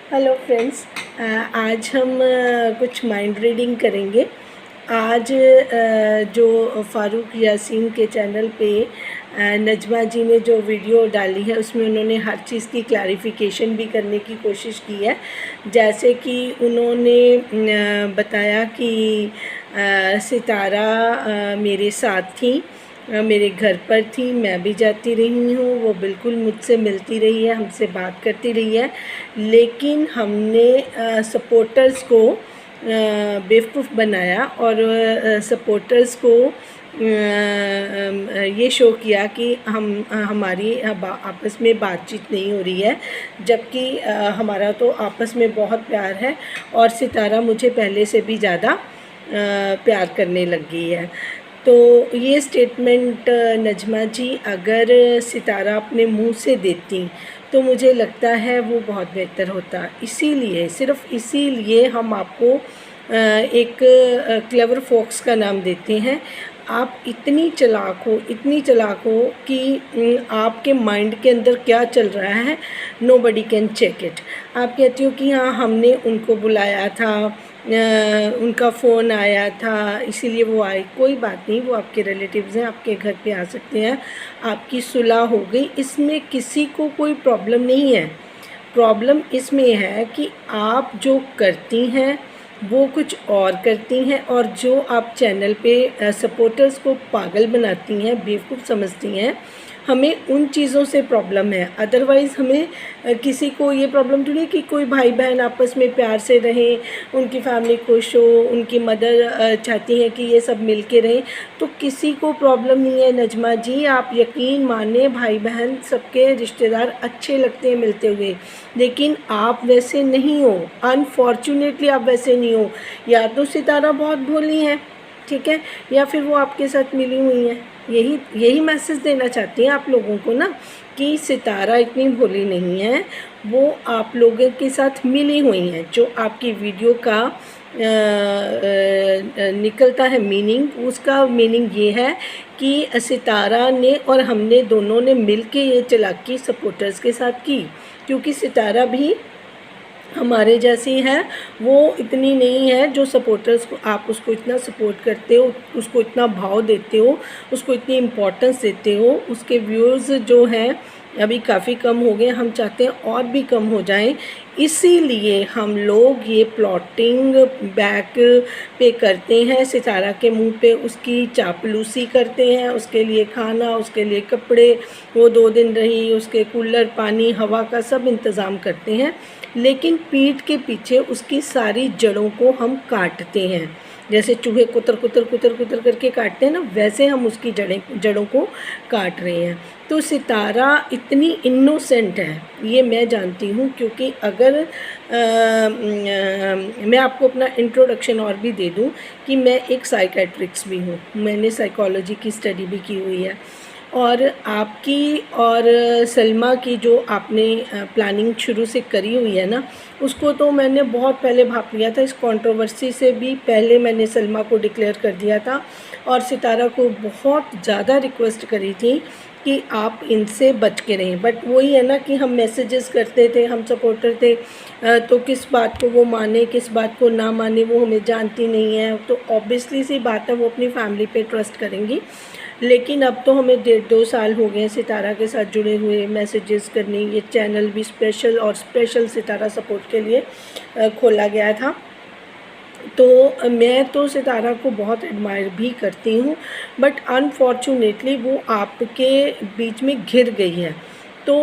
Hello friends, आज हम कुछ माइंड रीडिंग करेंगे। आज जो फ़ारूक यासीन के चैनल पे नजमा जी ने जो वीडियो डाली है उसमें उन्होंने हर चीज़ की क्लैरिफिकेशन भी करने की कोशिश की है। जैसे कि उन्होंने बताया कि सितारा मेरे साथ थी, मेरे घर पर थी, मैं भी जाती रही हूँ, वो बिल्कुल मुझसे मिलती रही है, हमसे बात करती रही है। लेकिन हमने सपोर्टर्स को बेवकूफ़ बनाया और सपोर्टर्स को ये शो किया कि हमारी आपस में बातचीत नहीं हो रही है, जबकि हमारा तो आपस में बहुत प्यार है और सितारा मुझे पहले से भी ज़्यादा प्यार करने लग गई है। तो ये स्टेटमेंट नजमा जी अगर सितारा अपने मुंह से देती तो मुझे लगता है वो बहुत बेहतर होता। इसीलिए, सिर्फ़ इसीलिए हम आपको एक क्लेवर फॉक्स का नाम देते हैं। आप इतनी चालाक हो, इतनी चालाक हो कि आपके माइंड के अंदर क्या चल रहा है नोबडी कैन चेक इट। आप कहती हो कि हाँ, हमने उनको बुलाया था, उनका फ़ोन आया था इसीलिए वो आए। कोई बात नहीं, वो आपके रिलेटिव्स हैं, आपके घर पे आ सकते हैं, आपकी सुलह हो गई, इसमें किसी को कोई प्रॉब्लम नहीं है। प्रॉब्लम इसमें है कि आप जो करती हैं वो कुछ और करती हैं, और जो आप चैनल पे सपोर्टर्स को पागल बनाती हैं, बेवकूफ़ समझती हैं, हमें उन चीज़ों से प्रॉब्लम है। अदरवाइज़ हमें किसी को ये प्रॉब्लम तो नहीं कि कोई भाई बहन आपस में प्यार से रहें, उनकी फैमिली खुश हो, उनकी मदर चाहती है कि ये सब मिल के रहें, तो किसी को प्रॉब्लम नहीं है। नजमा जी, आप यकीन माने, भाई बहन सबके रिश्तेदार अच्छे लगते हैं मिलते हुए, लेकिन आप वैसे नहीं हो। अनफॉर्चुनेटली आप वैसे नहीं हो। या तो सितारा बहुत भोली है, ठीक है, या फिर वो आपके साथ मिली हुई हैं। यही मैसेज देना चाहती हैं आप लोगों को ना, कि सितारा इतनी भोली नहीं है, वो आप लोगों के साथ मिली हुई हैं। जो आपकी वीडियो का निकलता है मीनिंग, उसका मीनिंग ये है कि सितारा ने और हमने दोनों ने मिल के ये चालाकी सपोर्टर्स के साथ की, क्योंकि सितारा भी हमारे जैसी है। वो इतनी नहीं है जो सपोर्टर्स को, आप उसको इतना सपोर्ट करते हो, उसको इतना भाव देते हो, उसको इतनी इम्पोर्टेंस देते हो। उसके व्यूज़ जो हैं अभी काफ़ी कम हो गए, हम चाहते हैं और भी कम हो जाएं। इसीलिए हम लोग ये प्लॉटिंग बैक पे करते हैं, सितारा के मुंह पे उसकी चापलूसी करते हैं, उसके लिए खाना, उसके लिए कपड़े, वो 2 दिन रही, उसके कूलर, पानी, हवा का सब इंतज़ाम करते हैं, लेकिन पीठ के पीछे उसकी सारी जड़ों को हम काटते हैं। जैसे चूहे कुतर कुतर कुतर कुतर करके काटते हैं ना, वैसे हम उसकी जड़ों को काट रहे हैं। तो सितारा इतनी इनोसेंट है, ये मैं जानती हूँ, क्योंकि अगर मैं आपको अपना इंट्रोडक्शन और भी दे दूँ कि मैं एक साइकेट्रिक्स भी हूँ, मैंने साइकोलॉजी की स्टडी भी की हुई है। और आपकी और सलमा की जो आपने प्लानिंग शुरू से करी हुई है ना, उसको तो मैंने बहुत पहले भाप लिया था। इस कंट्रोवर्सी से भी पहले मैंने सलमा को डिक्लेयर कर दिया था और सितारा को बहुत ज़्यादा रिक्वेस्ट करी थी कि आप इनसे बच के रहें। बट वही है ना कि हम मैसेजेस करते थे, हम सपोर्टर थे, तो किस बात को वो माने, किस बात को ना माने, वो हमें जानती नहीं है। तो ऑब्वियसली सी बात है, वो अपनी फैमिली पे ट्रस्ट करेंगी। लेकिन अब तो हमें 1.5-2 साल हो गए सितारा के साथ जुड़े हुए, मैसेजेस करनी। ये चैनल भी स्पेशल सितारा सपोर्ट के लिए खोला गया था। तो मैं तो सितारा को बहुत एडमायर भी करती हूँ, बट अनफॉर्चुनेटली वो आपके बीच में घिर गई है। तो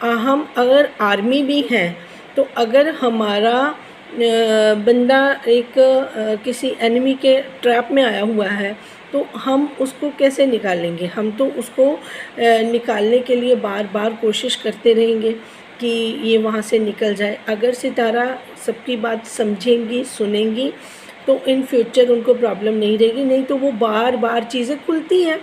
हम अगर आर्मी भी हैं, तो अगर हमारा बंदा एक किसी एनिमी के ट्रैप में आया हुआ है, तो हम उसको कैसे निकालेंगे? हम तो उसको निकालने के लिए बार बार कोशिश करते रहेंगे कि ये वहाँ से निकल जाए। अगर सितारा सबकी बात समझेंगी, सुनेंगी, तो इन फ्यूचर उनको प्रॉब्लम नहीं रहेगी। नहीं तो वो बार बार चीज़ें खुलती हैं।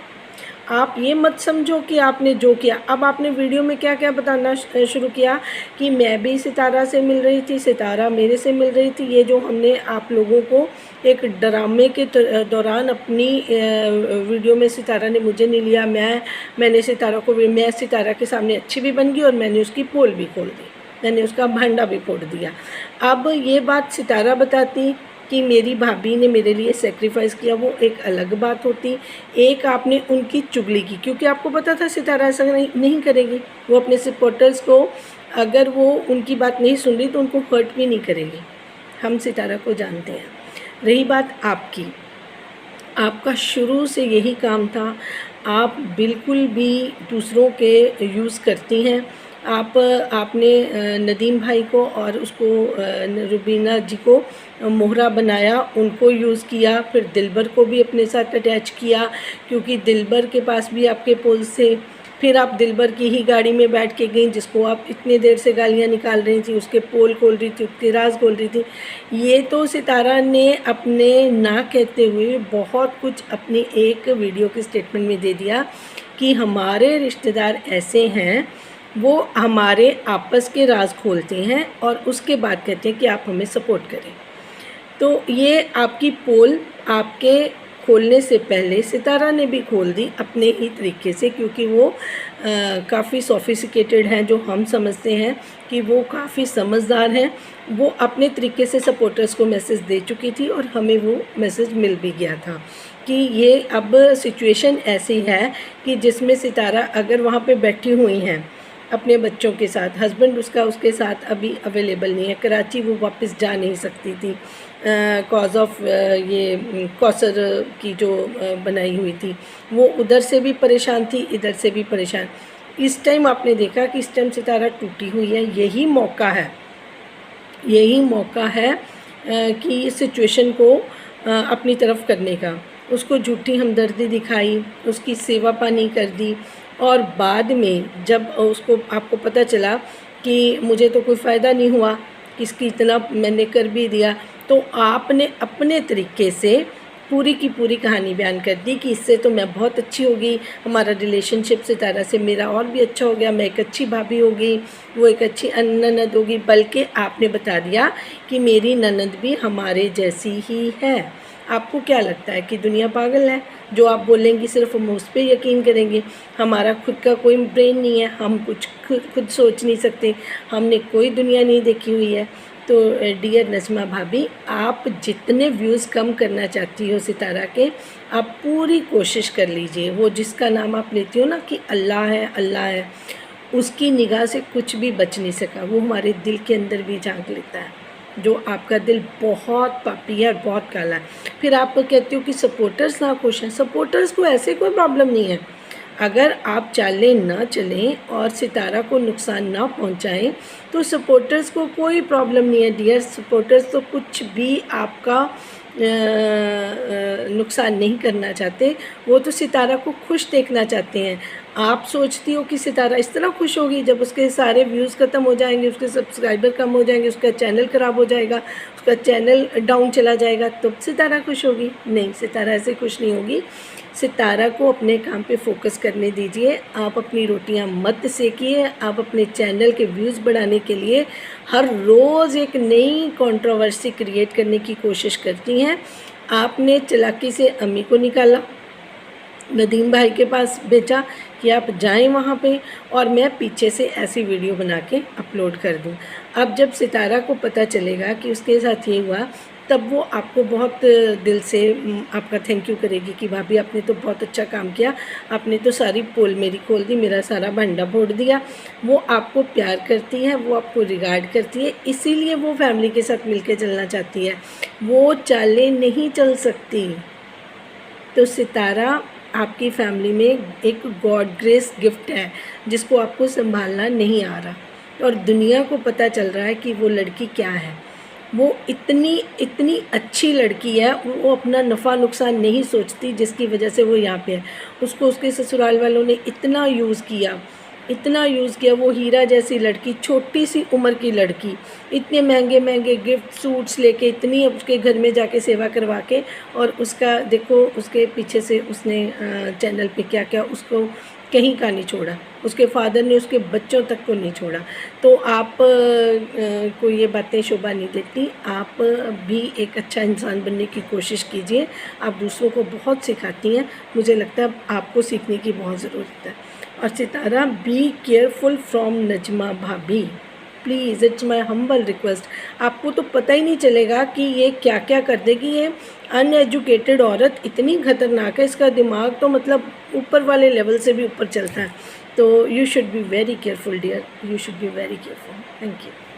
आप ये मत समझो कि आपने जो किया, अब आपने वीडियो में क्या क्या बताना शुरू किया कि मैं भी सितारा से मिल रही थी, सितारा मेरे से मिल रही थी। ये जो हमने आप लोगों को एक ड्रामे के दौरान अपनी वीडियो में, सितारा ने मुझे नहीं लिया, मैं सितारा के सामने अच्छी भी बन गई और मैंने उसकी पोल भी खोल दी। मैंने उसका भांडा भी फोड़ दिया। अब ये बात सितारा बताती कि मेरी भाभी ने मेरे लिए सेक्रीफाइस किया, वो एक अलग बात होती। एक आपने उनकी चुगली की, क्योंकि आपको पता था सितारा ऐसा नहीं करेगी। वो अपने सपोर्टर्स को, अगर वो उनकी बात नहीं सुन रही तो उनको हर्ट भी नहीं करेगी। हम सितारा को जानते हैं। रही बात आपकी, आपका शुरू से यही काम था, आप बिल्कुल भी दूसरों के यूज़ करती हैं। आपने नदीम भाई को और उसको रुबीना जी को मोहरा बनाया, उनको यूज़ किया। फिर दिलबर को भी अपने साथ अटैच किया, क्योंकि दिलबर के पास भी आपके पोल्स थे। फिर आप दिलबर की ही गाड़ी में बैठ के गई, जिसको आप इतनी देर से गालियाँ निकाल रही थी, उसके पोल खोल रही थी, उसके राज खोल रही थी। ये तो सितारा ने अपने ना कहते हुए बहुत कुछ अपनी एक वीडियो के स्टेटमेंट में दे दिया कि हमारे रिश्तेदार ऐसे हैं, वो हमारे आपस के राज खोलते हैं और उसके बाद कहते हैं कि आप हमें सपोर्ट करें। तो ये आपकी पोल आपके खोलने से पहले सितारा ने भी खोल दी अपने ही तरीके से, क्योंकि वो काफ़ी सोफिस्टिकेटेड हैं, जो हम समझते हैं कि वो काफ़ी समझदार हैं। वो अपने तरीके से सपोर्टर्स को मैसेज दे चुकी थी और हमें वो मैसेज मिल भी गया था कि ये अब सिचुएशन ऐसी है कि जिसमें सितारा अगर वहाँ पे बैठी हुई हैं अपने बच्चों के साथ, हस्बैंड उसके साथ अभी अवेलेबल नहीं है, कराची वो वापस जा नहीं सकती थी कॉज ऑफ ये कौसर की जो बनाई हुई थी, वो उधर से भी परेशान थी, इधर से भी परेशान। इस टाइम आपने देखा कि इस टाइम सितारा टूटी हुई है। यही मौका है कि इस सिचुएशन को अपनी तरफ करने का। उसको झूठी हमदर्दी दिखाई, उसकी सेवा पानी कर दी, और बाद में जब उसको आपको पता चला कि मुझे तो कोई फ़ायदा नहीं हुआ, किसकी इतना मैंने कर भी दिया, तो आपने अपने तरीके से पूरी की पूरी कहानी बयान कर दी कि इससे तो मैं बहुत अच्छी हो गई, हमारा रिलेशनशिप सितारा से मेरा और भी अच्छा हो गया, मैं एक अच्छी भाभी हो गई, वो एक अच्छी ननद होगी। बल्कि आपने बता दिया कि मेरी ननद भी हमारे जैसी ही है। आपको क्या लगता है कि दुनिया पागल है? जो आप बोलेंगी सिर्फ हम उस पर यकीन करेंगे। हमारा खुद का कोई ब्रेन नहीं है, हम कुछ खुद सोच नहीं सकते, हमने कोई दुनिया नहीं देखी हुई है। तो डियर नज़मा भाभी, आप जितने व्यूज़ कम करना चाहती हो सितारा के, आप पूरी कोशिश कर लीजिए। वो जिसका नाम आप लेती हो ना कि अल्लाह है, उसकी निगाह से कुछ भी बच नहीं सका। वो हमारे दिल के अंदर भी झांक लेता है। जो आपका दिल बहुत पापी है और बहुत काला है। फिर आप कहती हो कि सपोर्टर्स ना खुश हैं। सपोर्टर्स को ऐसे कोई प्रॉब्लम नहीं है। अगर आप चालें ना चलें और सितारा को नुकसान ना पहुंचाएं तो सपोर्टर्स को कोई प्रॉब्लम नहीं है। डियर सपोर्टर्स तो कुछ भी आपका नुकसान नहीं करना चाहते, वो तो सितारा को खुश देखना चाहते हैं। आप सोचती हो कि सितारा इस तरह खुश होगी जब उसके सारे व्यूज़ ख़त्म हो जाएंगे, उसके सब्सक्राइबर कम हो जाएंगे, उसका चैनल ख़राब हो जाएगा, उसका चैनल डाउन चला जाएगा, तब सितारा खुश होगी? नहीं, सितारा ऐसे खुश नहीं होगी। सितारा को अपने काम पे फोकस करने दीजिए। आप अपनी रोटियां मत सेकिए। आप अपने चैनल के व्यूज़ बढ़ाने के लिए हर रोज़ एक नई कंट्रोवर्सी क्रिएट करने की कोशिश करती हैं। आपने चालाकी से अम्मी को निकाला, नदीम भाई के पास भेजा कि आप जाएं वहाँ पे और मैं पीछे से ऐसी वीडियो बना के अपलोड कर दूं। अब जब सितारा को पता चलेगा कि उसके साथ ये हुआ, तब वो आपको बहुत दिल से आपका थैंक यू करेगी कि भाभी आपने तो बहुत अच्छा काम किया, आपने तो सारी पोल मेरी खोल दी, मेरा सारा भंडा फोड़ दिया। वो आपको प्यार करती है, वो आपको रिगार्ड करती है, इसीलिए वो फैमिली के साथ मिलके चलना चाहती है। वो चालें नहीं चल सकती। तो सितारा आपकी फैमिली में एक गॉड ग्रेस गिफ्ट है जिसको आपको संभालना नहीं आ रहा, और दुनिया को पता चल रहा है कि वो लड़की क्या है। वो इतनी अच्छी लड़की है, वो अपना नफ़ा नुकसान नहीं सोचती, जिसकी वजह से वो यहाँ पे है। उसको उसके ससुराल वालों ने इतना यूज़ किया, वो हीरा जैसी लड़की, छोटी सी उम्र की लड़की, इतने महंगे महंगे गिफ्ट सूट्स लेके, इतनी उसके घर में जाके सेवा करवा के, और उसका देखो उसके पीछे से उसने चैनल पे क्या क्या उसको कहीं का नहीं छोड़ा, उसके फादर ने उसके बच्चों तक को नहीं छोड़ा। तो आप को ये बातें शोभा नहीं देती। आप भी एक अच्छा इंसान बनने की कोशिश कीजिए। आप दूसरों को बहुत सिखाती हैं, मुझे लगता है आपको सीखने की बहुत ज़रूरत है। और सितारा, बी केयरफुल फ्रॉम नजमा भाभी। Please, it's my humble request. आपको तो पता ही नहीं चलेगा कि ये क्या क्या कर देगी। ये अनएजुकेटेड औरत इतनी खतरनाक है, इसका दिमाग तो मतलब ऊपर वाले लेवल से भी ऊपर चलता है। तो you should be very careful dear, you should be very careful. Thank you.